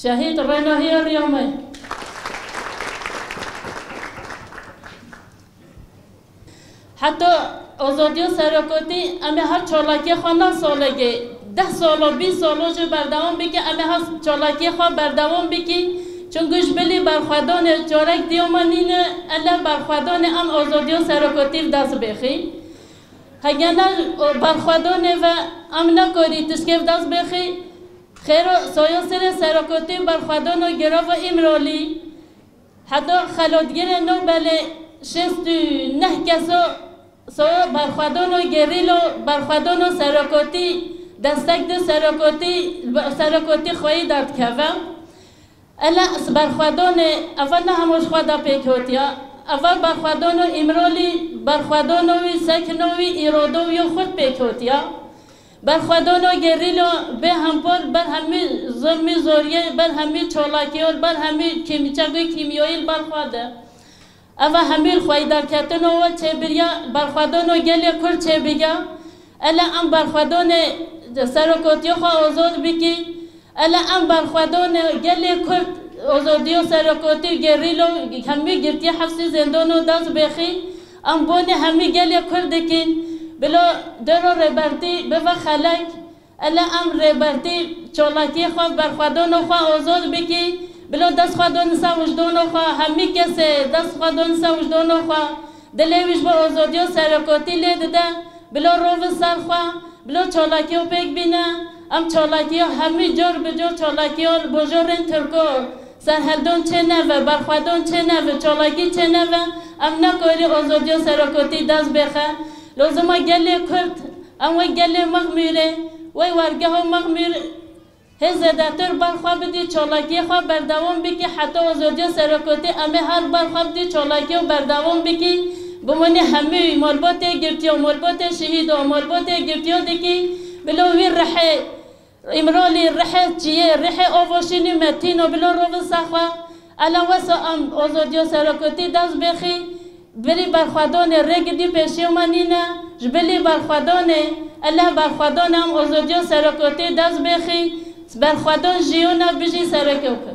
شهید رناهی ریامه حتی آزادی و سرکاتی امی هر چالاکی خوانا سالگه 10 سال و 20 سال جو بردوام بکی امی هر چالاکی خواه بردوام بکی چون گوش بلی برخوادان چارک دیومانین الا برخوادان ام آزادی و سرکاتی دست بخی هگنا برخوادان و ام نکاری تشکیف دست بخی خیر سایاسر سرکاتی برخوادان و گراف امرالی حتی خلادگیر نوبل 69 کسا سویا برخوادان و گریلو برخوادان و سرکاتی دستک ده سرکاتی خواهی دارد که الا برخوادان اول نه هموش خواهد پیک هوتیا اول برخوادان و امرالی برخوادان و سکنوی ایرادوی خود پیک هوتیا برخوادان و گریلو به همپال بر همی ظلمی زوریه بر همی چالاکیول بر همی کیمیایی برخواده اما همین خواهی در کتن و چه بریا برخوادان و گلی کل چه بگا الا ام برخوادان سرکاتی خواه آزاد بکی الا ام برخوادان گلی کل آزادی و سرکاتی گریلو همی گرتی حفظی زندان و دست بخی ام بانی همی گلی کل دکین بلا درو ربرتی بفا خلق الا ام ربرتی چالاکی خواه برخوادان خواه آزاد بکی بلو دست خودون سا وجدان خوا همی کسی دست خودون سا وجدان خوا دلیویش با آزادی و سرکاتی لیده ده بلو روز سر خوا بلو چالاکی و پیک بینه ام چالاکی ها همی جور بجور چالاکی ها بجورن ترکو سرهلدون چه نوه برخوادون چه نوه چالاکی چه نوه ام نکاری آزادی و سرکاتی دست بخه لازم گلی کرد ام وی گلی مغمیره وی ورگه ها مغمیر هزداتر برخواه بدی چالاکی خواه بردوام بکی حتی آزادی سرکاتی امی هر برخواه بدی چالاکی و بردوام بکی بمانی همه مالبات گرتی و مالبات شهید و مالبات گرتی و دکی بلوی رحه امرالی رحه چیه رحه آواشینی متین و بلو رو سخواه الان واسه ام آزادی سرکاتی دست بخی بلی برخوادان رگ دی پیشی منینه جبلی برخوادان الله برخوادان هم آزادی سرکاتی دست بخی برخوادان جیونا بجی سرکو